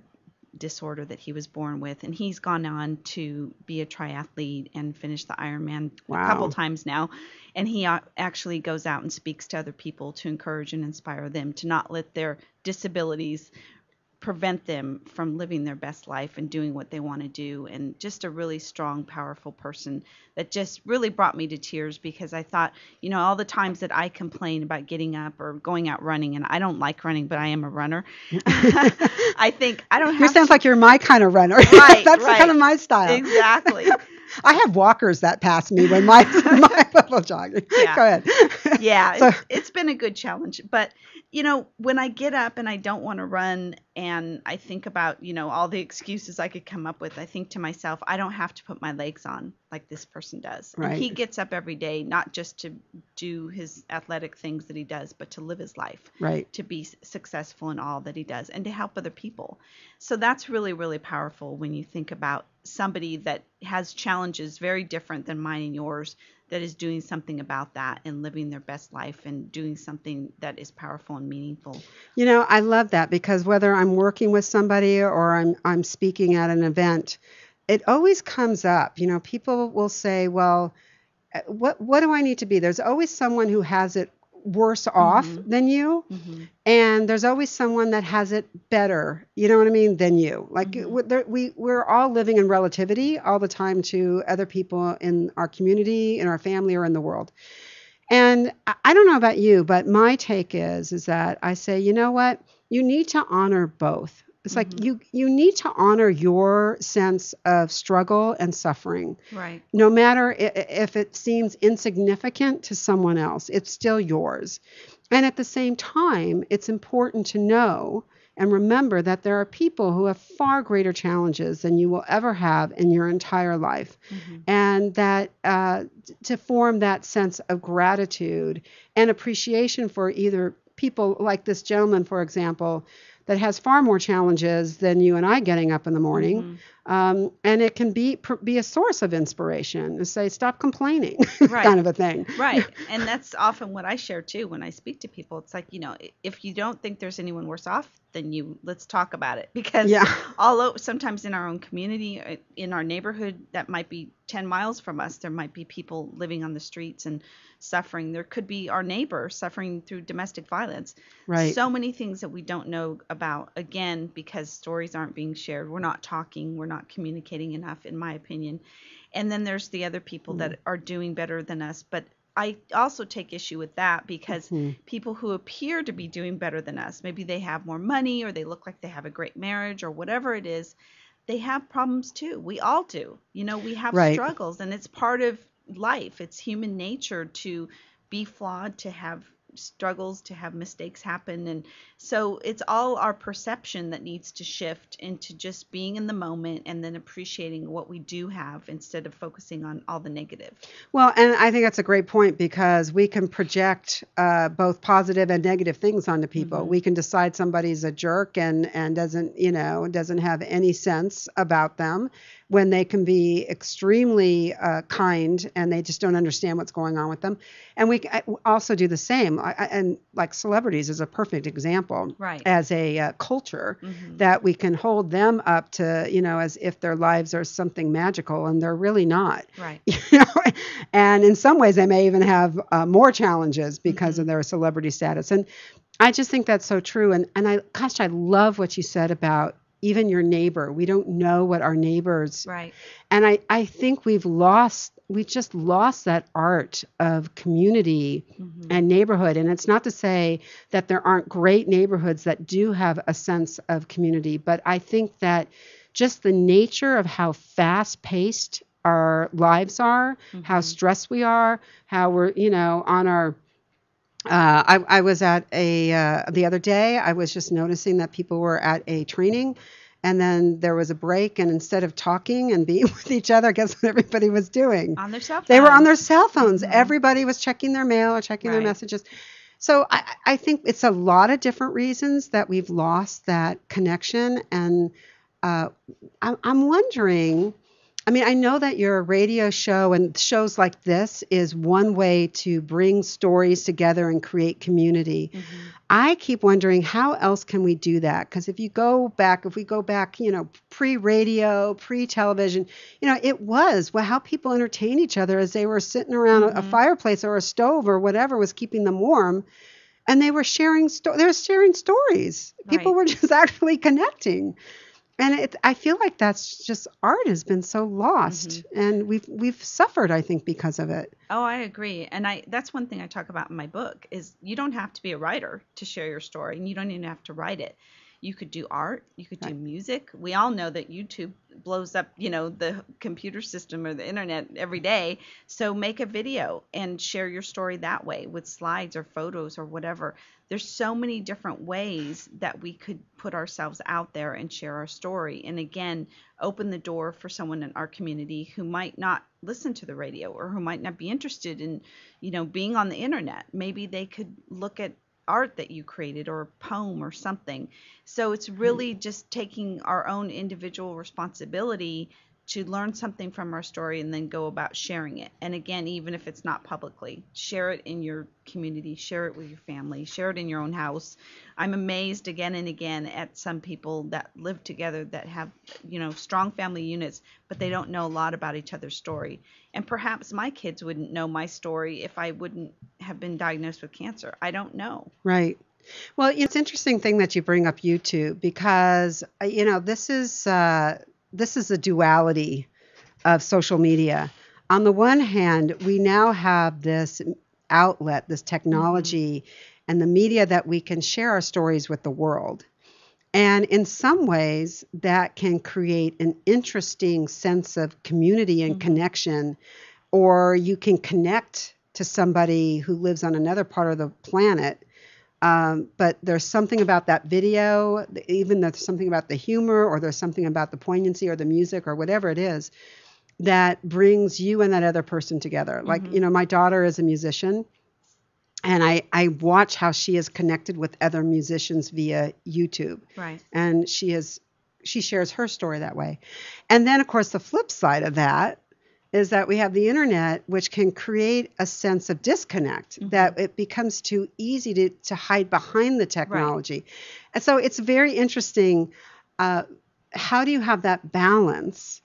D: disorder that he was born with, and he's gone on to be a triathlete and finish the Ironman a couple times now. And he actually goes out and speaks to other people to encourage and inspire them to not let their disabilities prevent them from living their best life and doing what they want to do. And just a really strong, powerful person that just really brought me to tears, because I thought, all the times that I complain about getting up or going out running, and I don't like running, but I am a runner. I think I don't have.
C: You sound like you're my kind of runner.
D: Right.
C: That's
D: right.
C: kind of my style.
D: Exactly.
C: I have walkers that pass me when my little jogging.
D: Yeah.
C: Go ahead.
D: Yeah, it's been a good challenge. But, when I get up and I don't want to run and I think about, all the excuses I could come up with, I think to myself, I don't have to put my legs on like this person does.
C: Right.
D: And he gets up every day, not just to do his athletic things that he does, but to live his life.
C: Right.
D: To be successful in all that he does and to help other people. So that's really, really powerful when you think about somebody that has challenges very different than mine and yours, that is doing something about that and living their best life and doing something that is powerful and meaningful.
C: I love that, because whether I'm working with somebody or I'm speaking at an event, it always comes up. People will say, well, what do I need to be? There's always someone who has it worse off than you. And there's always someone that has it better, you know what I mean, than you. Like we're all living in relativity all the time to other people in our community, in our family, or in the world. And I don't know about you, but my take is that I say, you know what? You need to honor both. It's like you need to honor your sense of struggle and suffering.
D: Right.
C: No matter if it seems insignificant to someone else, it's still yours. And at the same time, it's important to know and remember that there are people who have far greater challenges than you will ever have in your entire life. And that to form that sense of gratitude and appreciation for either people like this gentleman, for example, that has far more challenges than you and I getting up in the morning. And it can be a source of inspiration to say, stop complaining, kind of a thing.
D: Right. And that's often what I share too when I speak to people. It's like, if you don't think there's anyone worse off than you, let's talk about it. Because although sometimes in our own community, in our neighborhood that might be 10 miles from us, there might be people living on the streets and suffering. There could be our neighbor suffering through domestic violence.
C: Right.
D: So many things that we don't know about, again, because stories aren't being shared. We're not talking. We're not communicating enough, in my opinion. And then there's the other people that are doing better than us. But I also take issue with that because people who appear to be doing better than us, maybe they have more money or they look like they have a great marriage or whatever it is, they have problems too. We all do. We have struggles, and it's part of life. It's human nature to be flawed, to have struggles, to have mistakes happen. And so it's all our perception that needs to shift into just being in the moment and then appreciating what we do have instead of focusing on all the negative.
C: Well, and I think that's a great point because we can project both positive and negative things onto people. We can decide somebody's a jerk and doesn't have any sense about them, when they can be extremely kind and they just don't understand what's going on with them. And we also do the same. And like celebrities is a perfect example as a culture that we can hold them up to, as if their lives are something magical, and they're really not.
D: Right.
C: And in some ways they may even have more challenges because of their celebrity status. And I just think that's so true. And I love what you said about even your neighbor. We don't know what our neighbors.
D: Right.
C: And I think we just lost that art of community and neighborhood. And it's not to say that there aren't great neighborhoods that do have a sense of community, but I think that just the nature of how fast-paced our lives are, how stressed we are, how we're, on our I was at the other day, I was just noticing that people were at a training, and then there was a break, and instead of talking and being with each other, guess what everybody was doing?
D: On their cell phones.
C: They were on their cell phones. Everybody was checking their mail or checking their messages. So I think it's a lot of different reasons that we've lost that connection. And I'm wondering, I know that your radio show and shows like this is one way to bring stories together and create community. I keep wondering, how else can we do that? Because if we go back, pre-radio, pre-television, it was how people entertain each other as they were sitting around a fireplace or a stove or whatever was keeping them warm. And they were sharing stories. People were just actually connecting. And I feel like that's just, art has been so lost, and we've suffered, I think, because of it.
D: Oh, I agree. And that's one thing I talk about in my book is you don't have to be a writer to share your story, and you don't even have to write it. You could do art. You could do music. We all know that YouTube blows up, the computer system or the internet every day. So make a video and share your story that way with slides or photos or whatever. There's so many different ways that we could put ourselves out there and share our story. And again, open the door for someone in our community who might not listen to the radio or who might not be interested in, being on the internet. Maybe they could look at art that you created or a poem or something. So it's really just taking our own individual responsibility to learn something from our story and then go about sharing it. And again, even if it's not publicly, share it in your community, share it with your family, share it in your own house. I'm amazed again and again at some people that live together that have, strong family units, but they don't know a lot about each other's story. And perhaps my kids wouldn't know my story if I wouldn't have been diagnosed with cancer. I don't know.
C: Right. Well, it's an interesting thing that you bring up YouTube because, this is a duality of social media. On the one hand, we now have this outlet, this technology, and the media that we can share our stories with the world. And in some ways, that can create an interesting sense of community and connection, or you can connect to somebody who lives on another part of the planet. But there's something about that video, even there's something about the humor, or there's something about the poignancy or the music or whatever it is that brings you and that other person together. Like, my daughter is a musician, and I watch how she is connected with other musicians via YouTube.
D: Right.
C: And she shares her story that way. And then, of course, the flip side of that is that we have the internet, which can create a sense of disconnect, that it becomes too easy to hide behind the technology. Right. And so it's very interesting. How do you have that balance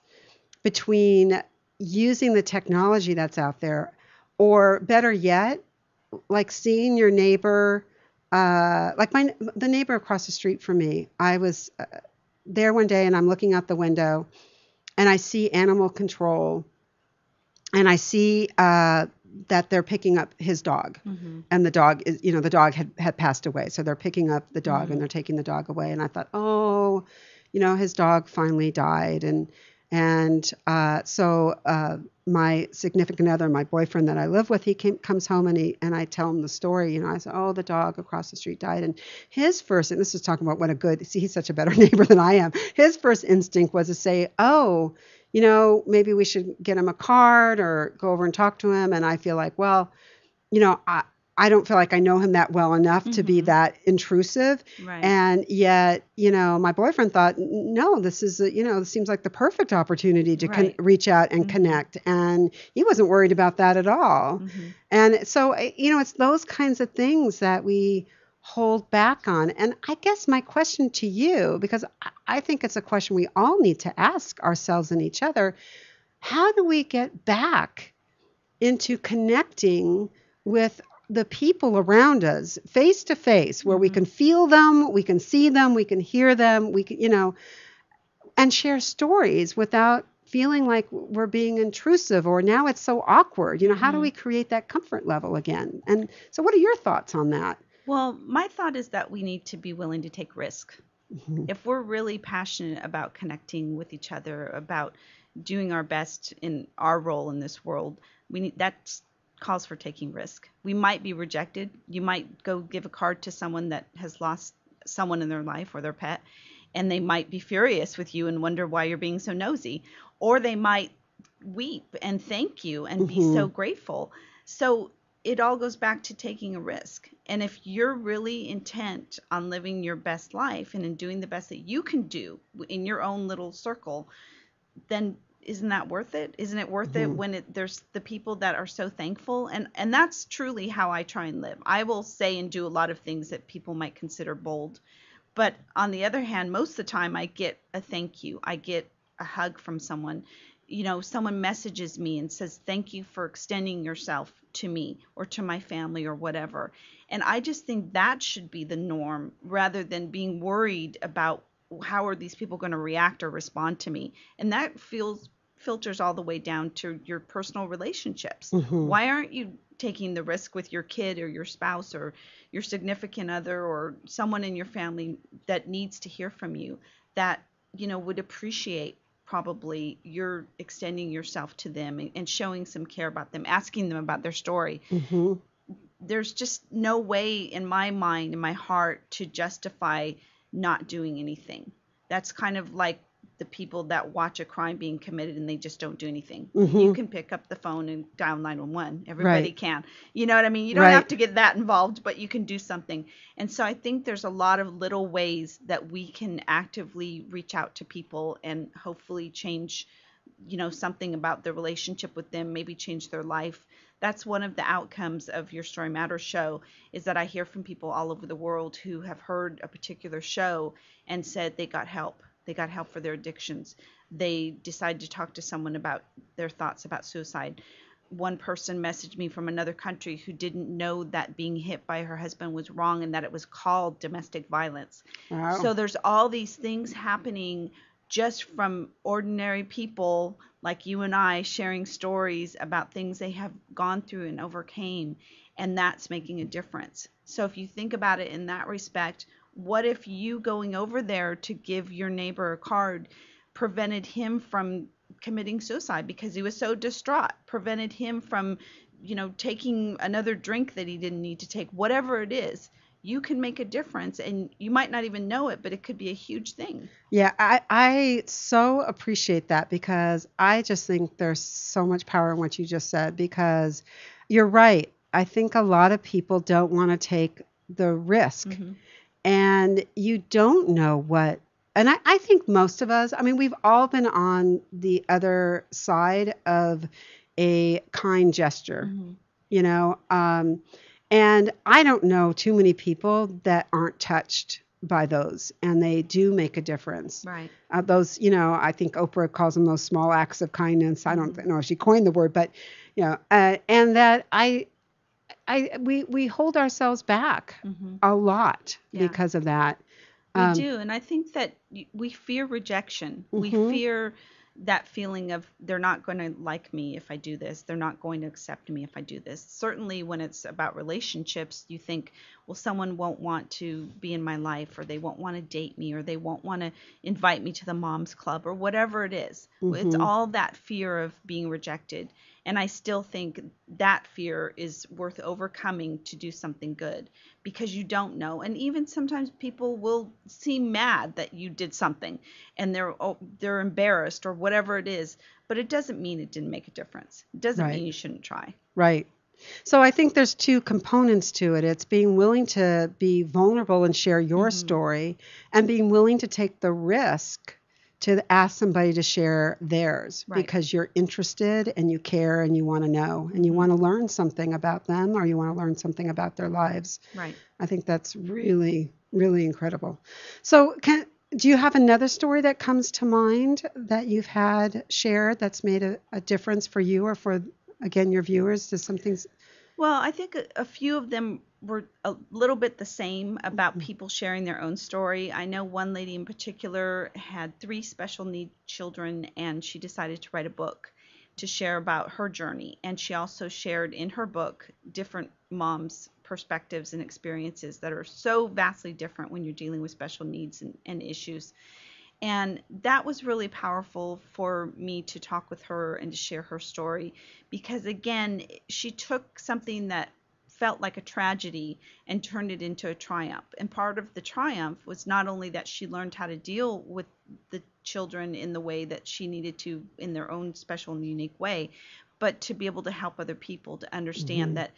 C: between using the technology that's out there, or better yet, like seeing your neighbor, like the neighbor across the street from me? I was there one day and I'm looking out the window and I see animal control. And I see that they're picking up his dog, and the dog is, the dog had passed away. So they're picking up the dog and they're taking the dog away. And I thought, oh, his dog finally died. And so my significant other, my boyfriend that I live with, he comes home and I tell him the story. I said, oh, the dog across the street died. And his first, and this is talking about he's such a better neighbor than I am. His first instinct was to say, oh, maybe we should get him a card or go over and talk to him. And I feel like, well, I don't feel like I know him that well enough to be that intrusive.
D: Right.
C: And yet, my boyfriend thought, no, this is, this seems like the perfect opportunity to reach out and connect. And he wasn't worried about that at all. And so, it's those kinds of things that we hold back on. And I guess my question to you, because I think it's a question we all need to ask ourselves and each other, how do we get back into connecting with the people around us face to face, where we can feel them, we can see them, we can hear them, we can, and share stories without feeling like we're being intrusive, or now it's so awkward. How do we create that comfort level again? And so what are your thoughts on that?
D: Well, my thought is that we need to be willing to take risk. If we're really passionate about connecting with each other, about doing our best in our role in this world, that calls for taking risk. We might be rejected. You might go give a card to someone that has lost someone in their life or their pet, and they might be furious with you and wonder why you're being so nosy. Or they might weep and thank you and be so grateful. So it all goes back to taking a risk. And if you're really intent on living your best life and in doing the best that you can do in your own little circle, then isn't that worth it? Isn't it worth it when there's the people that are so thankful? And that's truly how I try and live. I will say and do a lot of things that people might consider bold. But on the other hand, most of the time I get a thank you. I get a hug from someone. Someone messages me and says, thank you for extending yourself to me or to my family or whatever. And I just think that should be the norm, rather than being worried about how are these people going to react or respond to me. And that filters all the way down to your personal relationships. Why aren't you taking the risk with your kid or your spouse or your significant other or someone in your family that needs to hear from you, that would appreciate probably you're extending yourself to them and showing some care about them, asking them about their story. There's just no way in my mind, in my heart, to justify not doing anything. That's kind of like the people that watch a crime being committed and they just don't do anything. You can pick up the phone and dial 911. Everybody can. You know what I mean? You don't have to get that involved, but you can do something. And so I think there's a lot of little ways that we can actively reach out to people and hopefully change something about the relationship with them, maybe change their life. That's one of the outcomes of Your Story Matters show, is that I hear from people all over the world who have heard a particular show and said they got help. They got help for their addictions. They decided to talk to someone about their thoughts about suicide. One person messaged me from another country who didn't know that being hit by her husband was wrong and that it was called domestic violence.
C: Wow.
D: So there's all these things happening just from ordinary people like you and I sharing stories about things they have gone through and overcame, and that's making a difference. So if you think about it in that respect, what if you going over there to give your neighbor a card prevented him from committing suicide because he was so distraught, prevented him from, taking another drink that he didn't need to take, whatever it is. You can make a difference, and you might not even know it, but it could be a huge thing.
C: Yeah, I so appreciate that, because I just think there's so much power in what you just said, because you're right. I think a lot of people don't want to take the risk, and you don't know what. And I think most of us, we've all been on the other side of a kind gesture, and I don't know too many people that aren't touched by those, and they do make a difference.
D: Right.
C: Those, I think Oprah calls them those small acts of kindness. I don't know if she coined the word, but, and that we hold ourselves back a lot because of that.
D: We do. And I think that we fear rejection. We fear that feeling of they're not going to like me if I do this. They're not going to accept me if I do this. Certainly when it's about relationships, you think, well, someone won't want to be in my life, or they won't want to date me, or they won't want to invite me to the mom's club, or whatever it is. It's all that fear of being rejected. And I still think that fear is worth overcoming to do something good, because you don't know. And even sometimes people will seem mad that you did something, and they're embarrassed or whatever it is, but it doesn't mean it didn't make a difference. It doesn't mean you shouldn't try.
C: Right. So I think there's two components to it. It's being willing to be vulnerable and share your story, and being willing to take the risk to ask somebody to share theirs, because you're interested and you care and you want to know and you want to learn something about them, or you want to learn something about their lives.
D: Right.
C: I think that's really, really incredible. So do you have another story that comes to mind that you've had shared that's made a difference for you, or for, again, your viewers? Does something...
D: Well, I think a few of them were a little bit the same, about people sharing their own story. I know one lady in particular had 3 special needs children, and she decided to write a book to share about her journey. And she also shared in her book different moms' perspectives and experiences that are so vastly different when you're dealing with special needs and issues. And that was really powerful for me to talk with her and to share her story, because, again, she took something that felt like a tragedy and turned it into a triumph. And part of the triumph was not only that she learned how to deal with the children in the way that she needed to, in their own special and unique way, but to be able to help other people to understand that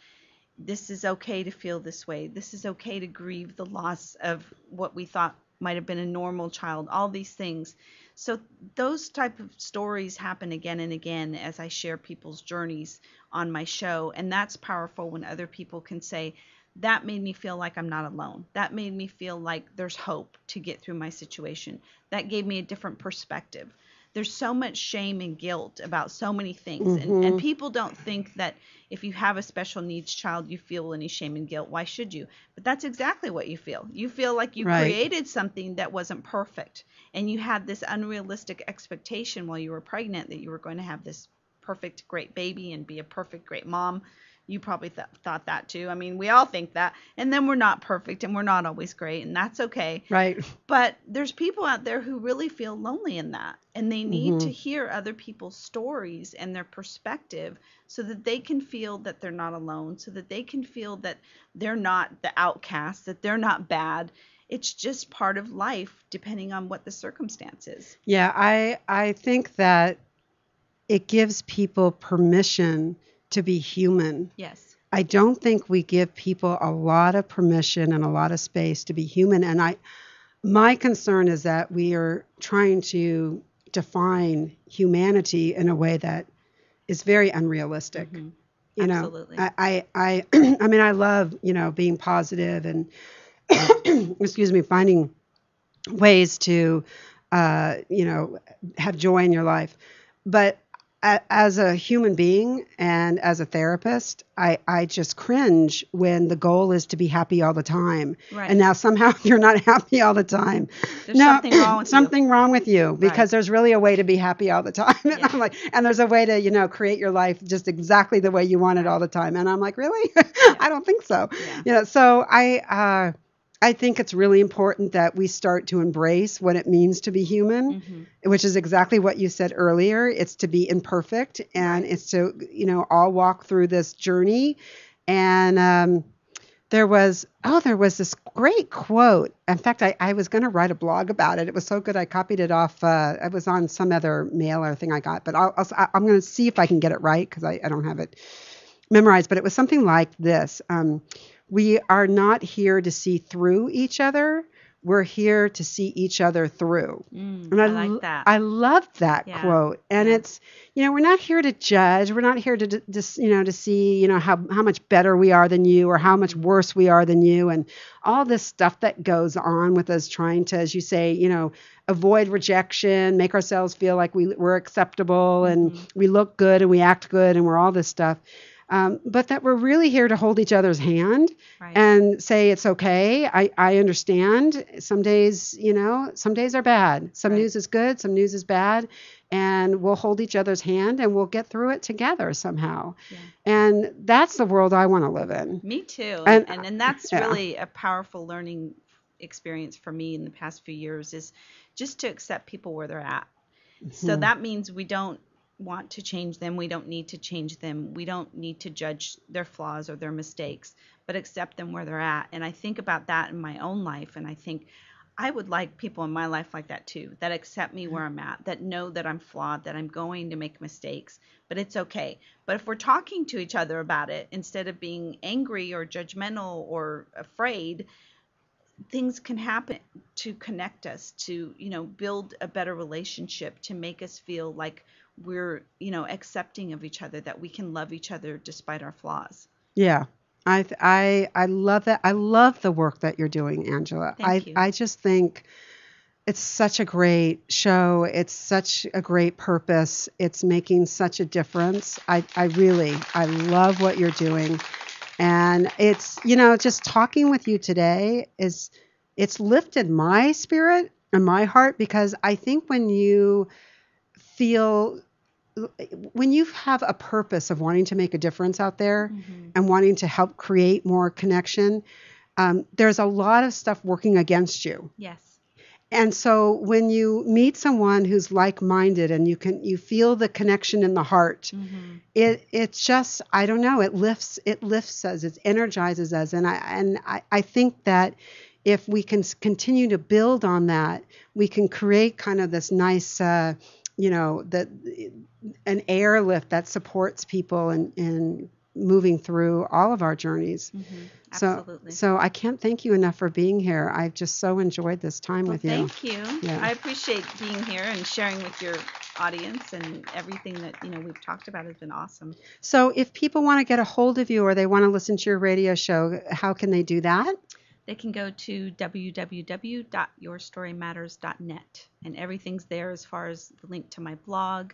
D: this is okay to feel this way. This is okay to grieve the loss of what we thought might have been a normal child, all these things. So those type of stories happen again and again as I share people's journeys on my show. And that's powerful when other people can say, that made me feel like I'm not alone. That made me feel like there's hope to get through my situation. That gave me a different perspective. There's so much shame and guilt about so many things. And people don't think that if you have a special needs child, you feel any shame and guilt. Why should you? But that's exactly what you feel. You feel like you created something that wasn't perfect. And you had this unrealistic expectation while you were pregnant that you were going to have this perfect, great baby and be a perfect, great mom. You probably thought that too. I mean, we all think that. And then we're not perfect, and we're not always great, and that's okay.
C: Right.
D: But there's people out there who really feel lonely in that, and they need to hear other people's stories and their perspective so that they can feel that they're not alone, so that they can feel that they're not the outcast, that they're not bad. It's just part of life, depending on what the circumstance is.
C: Yeah, I think that it gives people permission to be human.
D: Yes.
C: I don't think we give people a lot of permission and a lot of space to be human. And my concern is that we are trying to define humanity in a way that is very unrealistic.
D: Mm-hmm.
C: You know,
D: Absolutely.
C: I mean, I love, being positive and, excuse me, finding ways to, have joy in your life. But as a human being and as a therapist, I just cringe when the goal is to be happy all the time.
D: Right.
C: And now somehow you're not happy all the time.
D: There's something wrong with
C: something wrong with you, because
D: Right.
C: there's really a way to be happy all the time. And
D: Yeah.
C: I'm like, and there's a way to, create your life just exactly the way you want it all the time. And I'm like, really? I don't think so.
D: Yeah.
C: So I think it's really important that we start to embrace what it means to be human, which is exactly what you said earlier. It's to be imperfect, and it's to, all walk through this journey. And there was this great quote. In fact, I was going to write a blog about it. It was so good. I copied it off. It was on some other mailer thing I got, but I'm going to see if I can get it right, because I don't have it memorized. But it was something like this. We are not here to see through each other. We're here to see each other through. And
D: I like that.
C: I love that quote. And it's, we're not here to judge. We're not here to just, to see, how much better we are than you, or how much worse we are than you, and all this stuff that goes on with us trying to, as you say, avoid rejection, make ourselves feel like we're acceptable, and we look good and we act good, and we're all this stuff. But that we're really here to hold each other's hand and say, it's okay. I understand. Some days, some days are bad. Some news is good. Some news is bad. And we'll hold each other's hand and we'll get through it together somehow. Yeah. And that's the world I want to live in. Me
D: too. And that's really a powerful learning experience for me in the past few years, is just to accept people where they're at. So that means we don't want to change them. We don't need to change them. We don't need to judge their flaws or their mistakes, but accept them where they're at. And I think about that in my own life, and I think I would like people in my life like that too, that accept me where I'm at, that know that I'm flawed, that I'm going to make mistakes, but it's okay. But if we're talking to each other about it, instead of being angry or judgmental or afraid, things can happen to connect us, to, build a better relationship, to make us feel like we're, accepting of each other, that we can love each other despite our flaws.
C: Yeah. I love that. I love the work that you're doing, Angela.
D: Thank you.
C: I just think it's such a great show. It's such a great purpose. It's making such a difference. I love what you're doing. And it's, just talking with you today it's lifted my spirit and my heart, because I think when you have a purpose of wanting to make a difference out there and wanting to help create more connection, there's a lot of stuff working against you.
D: Yes.
C: And so when you meet someone who's like-minded and you feel the connection in the heart, it's just, I don't know, it lifts us, it energizes us. And I think that if we can continue to build on that, we can create kind of this nice, an airlift that supports people in moving through all of our journeys.
D: Absolutely.
C: So I can't thank you enough for being here. I've just so enjoyed this time with you.
D: Thank you. Yeah. I appreciate being here and sharing with your audience, and everything that we've talked about has been awesome.
C: So if people want to get a hold of you, or they want to listen to your radio show, how can they do that?
D: They can go to www.yourstorymatters.net, and everything's there as far as the link to my blog,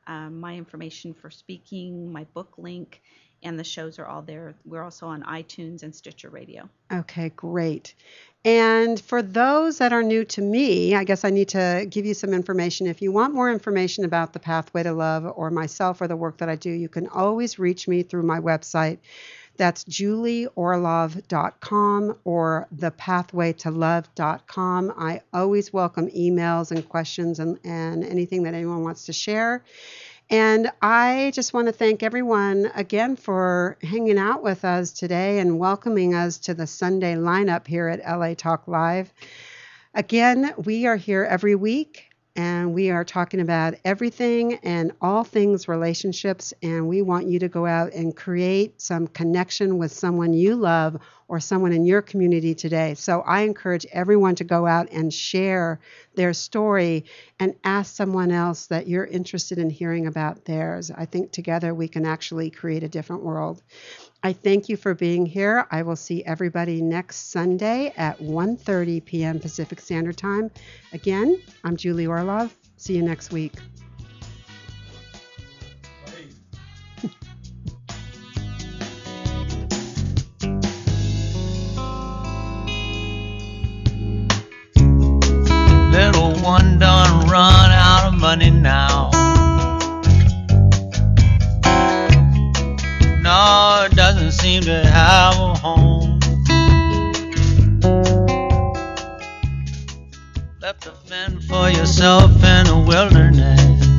D: my information for speaking, my book link, and the shows are all there. We're also on iTunes and Stitcher Radio.
C: Okay, great. And for those that are new to me, I guess I need to give you some information. If you want more information about the Pathway to Love, or myself, or the work that I do, you can always reach me through my website. That's julieorlov.com or thepathwaytolove.com. I always welcome emails and questions and anything that anyone wants to share. And I just want to thank everyone again for hanging out with us today and welcoming us to the Sunday lineup here at LA Talk Live. Again, we are here every week And we are talking about everything and all things relationships. And we want you to go out and create some connection with someone you love or someone in your community today. So I encourage everyone to go out and share their story and ask someone else that you're interested in hearing about theirs. I think together we can actually create a different world. I thank you for being here. I will see everybody next Sunday at 1:30 p.m. Pacific Standard Time. Again, I'm Julie Orlov. See you next week.
G: Little one done run out of money now. No, it doesn't seem to have a home. Left to fend for yourself in the wilderness.